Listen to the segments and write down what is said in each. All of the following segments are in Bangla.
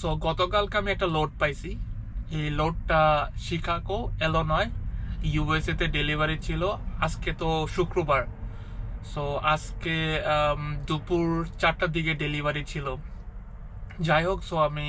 সো গতকালকে আমি একটা লোড পাইছি। এই লোডটা শিকাগো ইলিনয় ইউএসএ তে ডেলিভারি ছিল। আজকে তো শুক্রবার, সো আজকে দুপুর 4টার দিকে ডেলিভারি ছিল। যাই হোক, সো আমি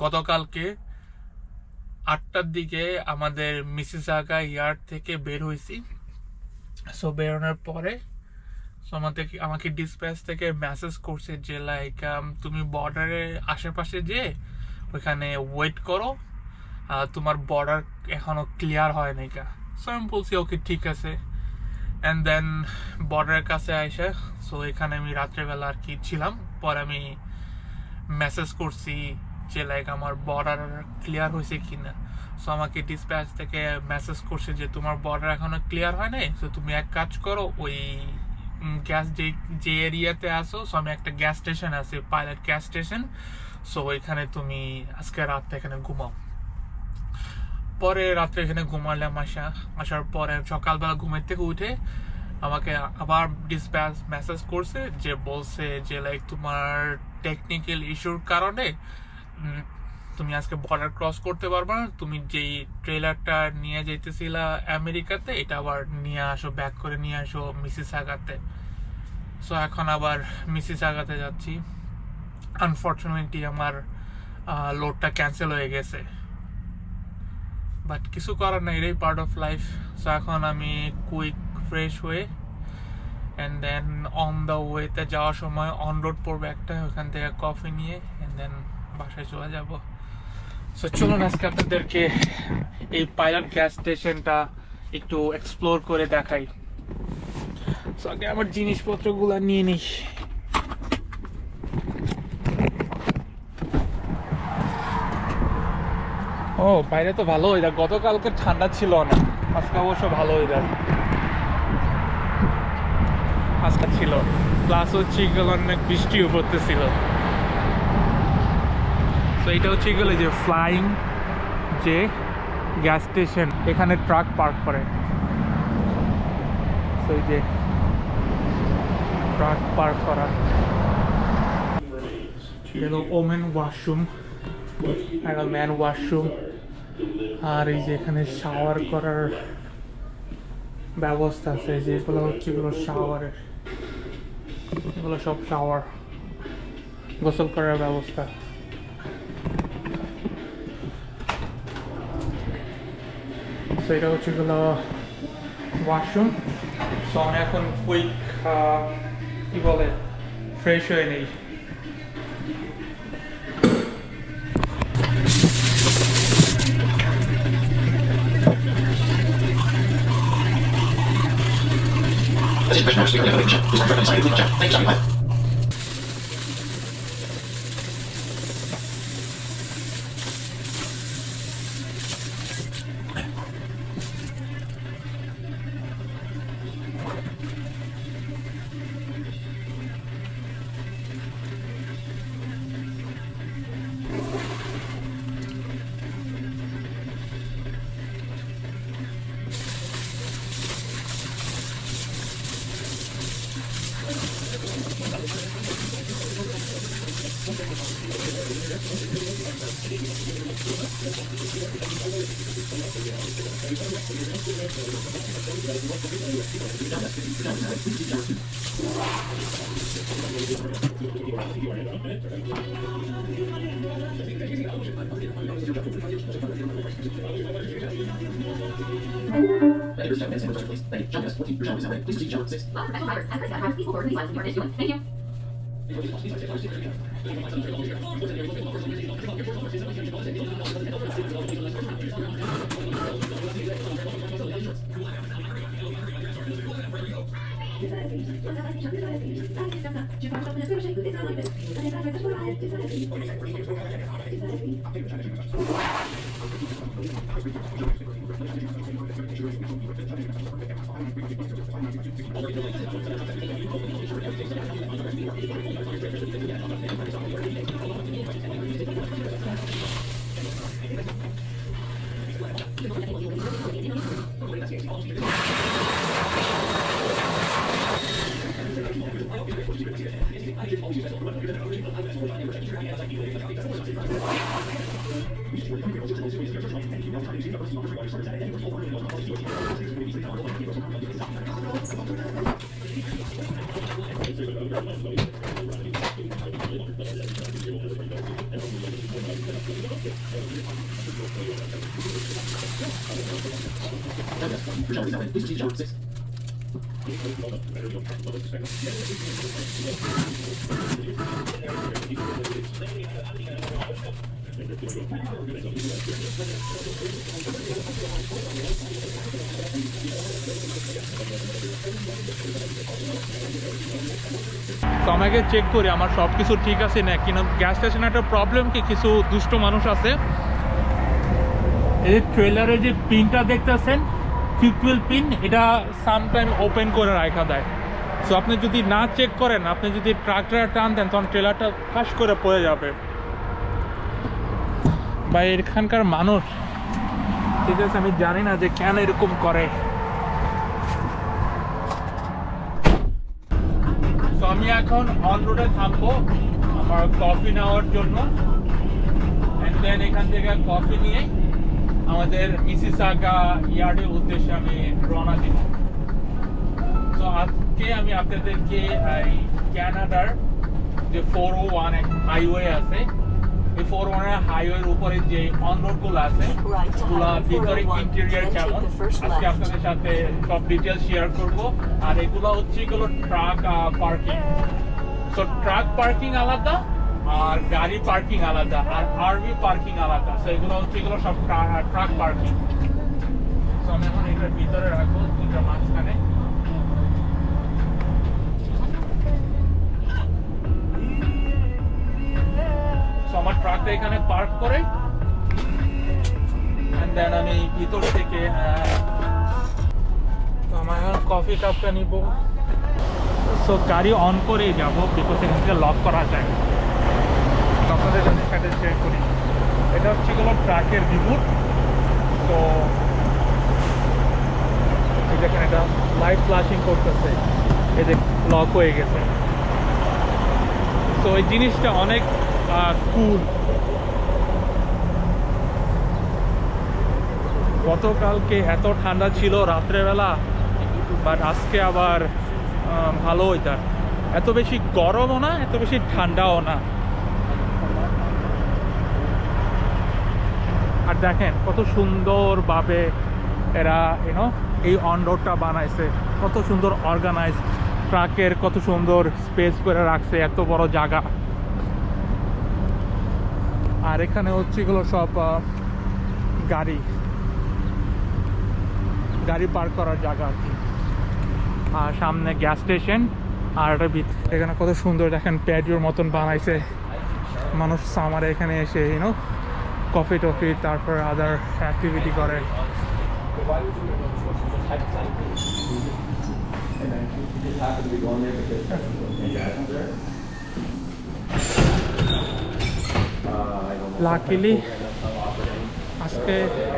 গতকালকে 8টার দিকে আমাদের মিসিসাগা ইয়ার্ড থেকে বের হয়েছি। সো বেরোনোর পরে আমাকে ডিসপ্যাচ থেকে মেসেজ করছে যে লাইক তুমি বর্ডারের আশেপাশে যে ওইখানে ওয়েট করো, তোমার বর্ডার এখনো ক্লিয়ার হয় নাই কা। সো আমি বলছি ওকে ঠিক আছে। অ্যান্ড দেন বর্ডারের কাছে আসে, সো এখানে আমি রাত্রেবেলা আর কি ছিলাম। পরে আমি মেসেজ করছি যে লাইক আমার বর্ডার ক্লিয়ার হয়েছে কিনা। সো আমাকে ডিসপ্যাচ থেকে মেসেজ করছে যে তোমার বর্ডার এখনো ক্লিয়ার হয় নাই, সো তুমি এক কাজ করো, ওই গ্যাস যে এরিয়াতে আসো, সো আমি একটা গ্যাস স্টেশন আছে, পাইলট গ্যাস স্টেশন, সো ওইখানে তুমি আজকে রাতটা এখানে ঘুমাও। পরে রাত্রে এখানে ঘুমালাম। আসার পরে সকালবেলা ঘুমের থেকে উঠে আমাকে আবার ডিসপ্যাচ মেসেজ করছে যে বলছে যে লাইক তোমার টেকনিক্যাল ইস্যুর কারণে তুমি আজকে বর্ডার ক্রস করতে পারবে না। তুমি যেই ট্রেলারটা নিয়ে যাইতেছিলা আমেরিকাতে, এটা আবার নিয়ে আসো, ব্যাক করে নিয়ে আসো মিসিসাগাতে। সো এখন আবার মিসিসাগাতে যাচ্ছি। আনফর্চুনেটলি আমার লোডটা ক্যান্সেল হয়ে গেছে, বাট কিছু করার নাই, এটাই পার্ট অফ লাইফ। সো এখন আমি কুইক ফ্রেশ হয়ে অ্যান্ড দেন অন দ্য ওয়েতে যাওয়ার সময় অন রোড পড়বে একটা, ওখান থেকে কফি নিয়ে অ্যান্ড দেন বাসায় চলে যাব। সো চলুন আজকে আপনাদেরকে এই পাইলট গ্যাস স্টেশনটা একটু এক্সপ্লোর করে দেখাই। সো আগে আমার জিনিসপত্রগুলো নিয়ে নিই। ও বাইরে তো ভালো ওয়েদার, গতকালকে ঠান্ডা ছিল না, আজকে অবশ্য ভালো ওয়েদার আজকে ছিল। প্লাস হচ্ছে এগুলো অনেক বৃষ্টিও পড়তেছিল। তো এটা হচ্ছে এগুলো যে ফ্লাইং যে গ্যাস স্টেশন, এখানে ট্রাক পার্ক করে। তো এই যে ট্রাক পার্ক করা, ওমেন ওয়াশরুম, একটা ম্যান ওয়াশরুম, আর এই যে এখানে শাওয়ার করার ব্যবস্থা আছে। যেগুলো হচ্ছে এগুলো শাওয়ারের, এগুলো সব শাওয়ার, গোসল করার ব্যবস্থা। তো এটা হচ্ছে এগুলো ওয়াশরুম। সো আমি এখন কুইক কি বলে ফ্রেশ হয়ে নেই। তো আমাকে চেক করি আমার সব কিছু ঠিক আছে না, কিন্তু গ্যাস স্টেশনে একটা প্রবলেম কি, কিছু দুষ্ট মানুষ আছে। এই ট্রেলারে যে পিনটা দেখতেছেন, ফিফুয়েল পিন, এটা সামটাইম ওপেন করে রাখা দেয়। সো আপনি যদি না চেক করেন, আপনি যদি ট্রাকটা টান দেন, তখন ট্রেলারটা ফাঁস করে পড়ে যাবে। বা এখানকার মানুষ, ঠিক আছে, আমি জানি না যে কেন এরকম করে। তো আমি এখন অন রোডে থামবো আমার কফি নেওয়ার জন্য, এন্ড দেন এখান থেকে কফি নিয়ে আমাদের মিসিসাগা ইয়ার্ডের উদ্দেশ্যে আমি রওনা দিব। তো আজকে আমি আপনাদেরকে এই কানাডার যে 401 হাইওয়ে আছে, এই 401 হাইওয়ের উপরে যে অন রোডগুলো আছে, ওগুলো ভিতরে ইন্টেরিয়র কেমন, আজকে আপনাদের সাথে সব ডিটেল শেয়ার করব। আর এগুলো হচ্ছে এগুলো truck parking. So truck parking আলাদা, আর গাড়ি পার্কিং আলাদা, আর আরভি পার্কিং আলাদা। সো এগুলো হচ্ছে এগুলো সব ট্রাক পার্কিং। সো আমি এখন এটার ভিতরে রাখবো, দুইটা মাঝখানে। আমার ট্রাকটা এখানে পার্ক করে এন্ড দেন আমি ভিতর থেকে আমার এখন কফি কাপটা নিব। সো গাড়ি অন করেই যাব, বিকজ এখান থেকে লক করা যায়। তো আপনাদের সাথে শেয়ার করি, এটা হচ্ছে গেল ট্রাকের রিমোট। তো দেখেন এটা লাইট ফ্ল্যাশিং করতেছে, এই যে লক হয়ে গেছে। তো এই জিনিসটা অনেক কুল। গতকালকে এত ঠান্ডা ছিল রাত্রেবেলা, বাট আজকে আবার ভালো ওয়েদার, এত বেশি গরমও না, এত বেশি ঠান্ডাও না। আর দেখেন কত সুন্দরভাবে এরা এই অন রোডটা বানাইছে, কত সুন্দর অর্গানাইজ, ট্রাকের কত সুন্দর স্পেস করে রাখছে, এত বড় জায়গা। আর এখানে হচ্ছে এগুলো সব গাড়ি পার্ক করার জায়গা আর কি। আর সামনে গ্যাস স্টেশন, আর এখানে কত সুন্দর দেখেন প্যাডিওর মতন বানাইছে। মানুষ সামারে এখানে এসে কফি টফি, তারপর আদার অ্যাক্টিভিটি করে। লাকিলি আজকে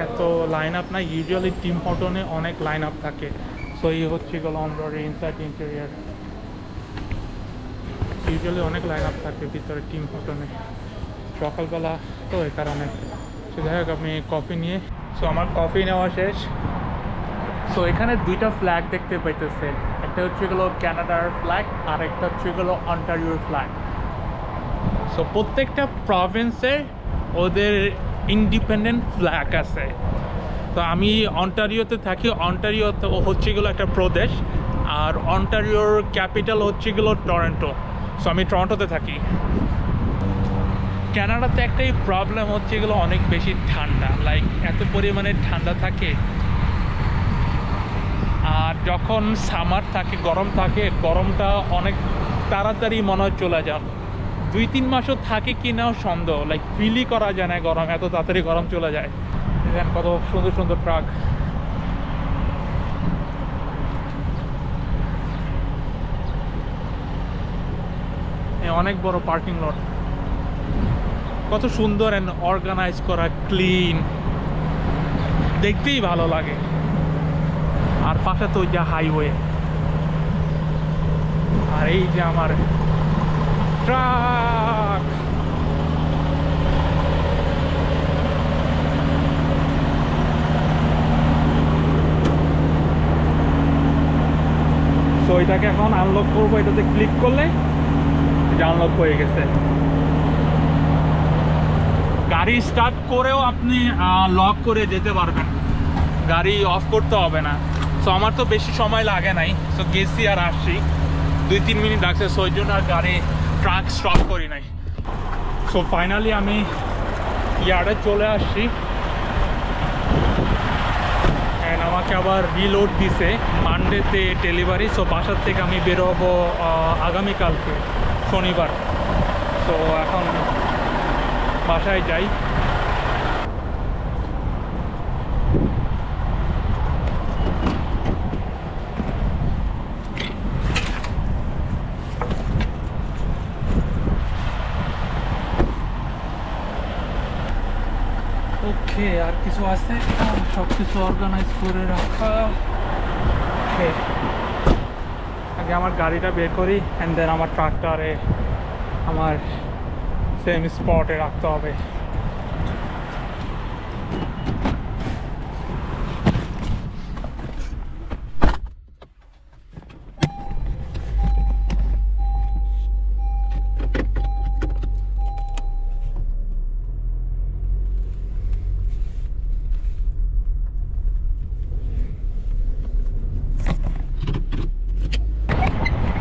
এত লাইন আপ নাই, ইউজুয়ালি টিম হর্টনে অনেক লাইন আপ থাকে। সো এই হচ্ছে গেল on road inside interior, usually অনেক লাইন আপ থাকে ভিতরে টিম হর্টনে সকালবেলা, তো এই কারণে। সো যাই হোক, আমি কফি নিয়ে, সো আমার কফি নেওয়া শেষ। সো এখানে দুইটা ফ্ল্যাগ দেখতে পাইতেছেন, একটা হচ্ছে গেলো কানাডার ফ্ল্যাগ, আর একটা হচ্ছে গেলো অন্টারিওর ফ্ল্যাগ। সো প্রত্যেকটা প্রভিন্সের ওদের ইন্ডিপেন্ডেন্ট ফ্ল্যাগ আছে। তো আমি অন্টারিওতে থাকি, অন্টারিও হচ্ছে গেলো একটা প্রদেশ, আর অন্টারিওর ক্যাপিটাল হচ্ছে গেলো টরন্টো। সো আমি টরন্টোতে থাকি। কানাডাতে একটাই প্রবলেম হচ্ছে গেলো অনেক বেশি ঠান্ডা, লাইক এত পরিমাণে ঠান্ডা থাকে। আর যখন সামার থাকে, গরম থাকে, গরমটা অনেক তাড়াতাড়ি মনে হয় চলে যান। 2-3 মাসও থাকে কি নাও সন্দেহ, লাইক ফিলই করা যায় না গরম, এত তাড়াতাড়ি গরম চলে যায়। দেখেন কত সুন্দর সুন্দর ট্রাক। অনেক বড় পার্কিং লট, কত সুন্দর অ্যান্ড অর্গানাইজ করা, ক্লিন, দেখতেই ভালো লাগে। আর পাশে তো যে হাইওয়ে, আর এই যে আমার ট্রাক। এটাকে এখন আনলক করবো, এটাতে ক্লিক করলে এটা আনলক হয়ে গেছে। গাড়ি স্টার্ট করেও আপনি লক করে যেতে পারবেন, গাড়ি অফ করতে হবে না। সো আমার তো বেশি সময় লাগে নাই, সো গেছি আর আসছি, 2-3 মিনিট লাগছে, সো ওই জন্য আর গাড়ি ট্রাক স্টপ করি নাই। সো ফাইনালি আমি ইয়ার্ডে চলে আসছি, অ্যান্ড আমাকে আবার রিলোড দিছে মানডেতে ডেলিভারি। সো বাসার থেকে আমি বেরোবো আগামীকালকে শনিবার। তো এখন বাসায় যাই। ওকে, আর কিছু আছে? সব কিছু অর্গানাইজ করে রাখা। ওকে, আগে আমার গাড়িটা বের করি, অ্যান্ড দেন আমার ট্রাক্টরে আমার সেম স্পটে রাখতে হবে।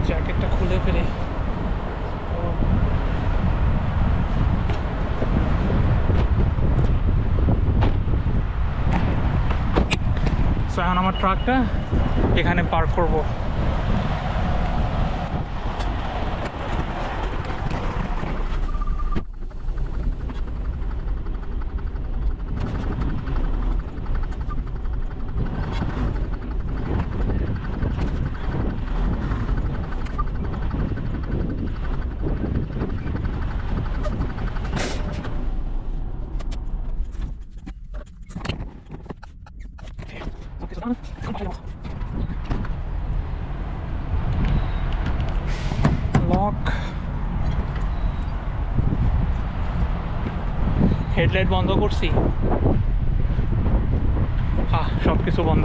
জ্যাকেটটা খুলে ফেলি। এখন আমার ট্রাকটা এখানে পার্ক করব। লক, হেডলাইট বন্ধ করছি, সব কিছু বন্ধ।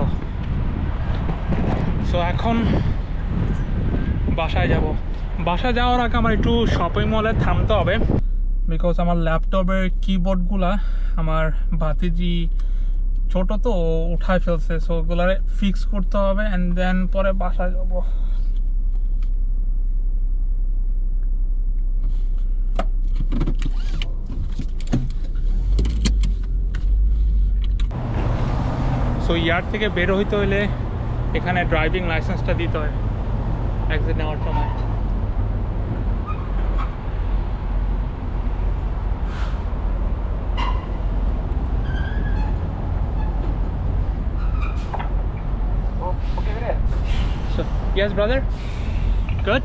সো এখন বাসায় যাব। বাসায় যাওয়ার আগে আমার একটু শপিং মলে থামতে হবে, বিকজ আমার ল্যাপটপের কিবোর্ডগুলা আমার ভাতিজি ছোট তো উঠায় ফেলছে, সো ওগুলো ফিক্স করতে হবে, অ্যান্ড দেন পরে বাসায় যাব। সো ইয়ার্ড থেকে বের হইতে হইলে এখানে ড্রাইভিং লাইসেন্সটা দিতে হয় এক্সিট নেওয়ার সময়। So, yes, brother. Good.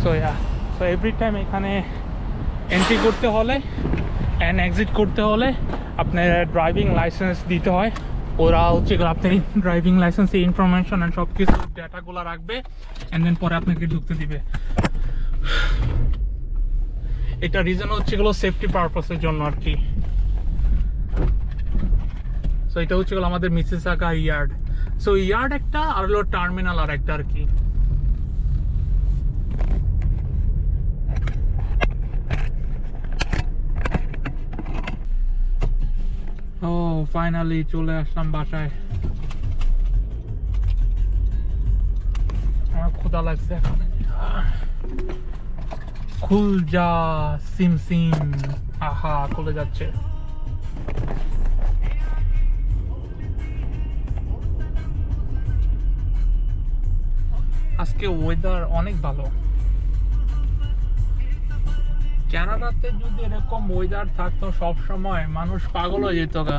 So yeah. So every time এখানে এন্ট্রি করতে হলে অ্যান্ড এক্সিট করতে হলে আপনার ড্রাইভিং লাইসেন্স দিতে হয়। ওরা হচ্ছে আপনার ড্রাইভিং লাইসেন্সের ইনফরমেশন অ্যান্ড সব কিছু ডেটাগুলো রাখবে, অ্যান্ড দেন পরে আপনাকে ঢুকতে দিবে। এটা রিজন হচ্ছে এগুলো সেফটি পারপাসের জন্য আর কি। সো এটা হচ্ছে আমাদের মিসিসাগা ইয়ার্ড। সো ইয়ার্ড একটা আর হলো টার্মিনাল আর একটা আর কি। ও ফাইনালি চলে আসলাম বাসায়। আমার ক্ষুধা লাগছে এখন। খুল যা সিম সিম, আহা খুলে যাচ্ছে। আজকে ওয়েদার অনেক ভালো। কানাডাতে যদি এরকম ওয়েদার থাকতো সব সময়, মানুষ পাগল হয়ে যেত গা।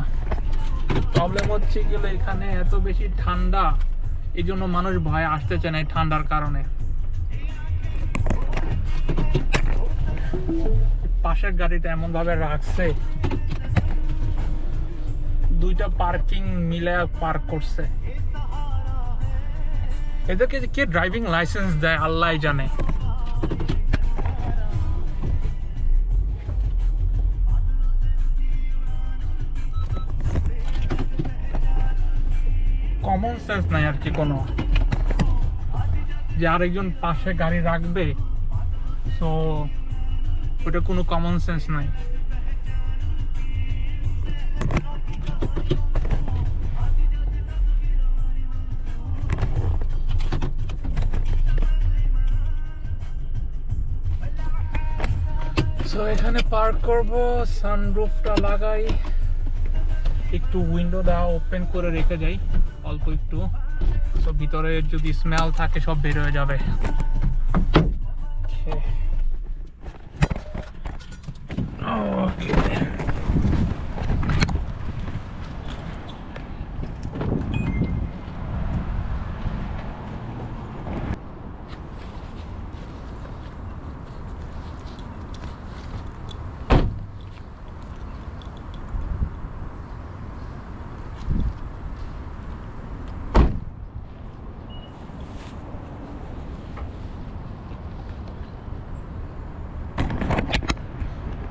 প্রবলেম হচ্ছে গেলে এখানে এত বেশি ঠান্ডা, এই জন্য মানুষ ভয়ে আসতে চায় না এই ঠান্ডার কারণে। পাশের গাড়িটা এমন ভাবে রাখছে, দুইটা পার্কিং মিলে পার্ক করছে। এদেরকে কে ড্রাইভিং লাইসেন্স দেয় আল্লাহ জানে। কমন সেন্স নাই আর কি কোনো, যে আরেকজন পাশে গাড়ি রাখবে, সো ওটা কোনো কমন সেন্স নাই। সো এখানে পার্ক করব, সানরুফটা লাগাই, একটু উইন্ডোটা ওপেন করে রেখে যাই অল্প একটু, সো ভিতরে যদি স্মেল থাকে সব বের হয়ে যাবে।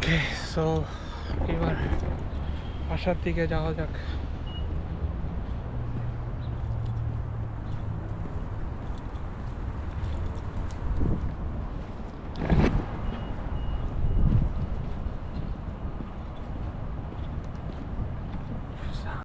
Okay. সো এবার বাসার দিকে যাওয়া যাক।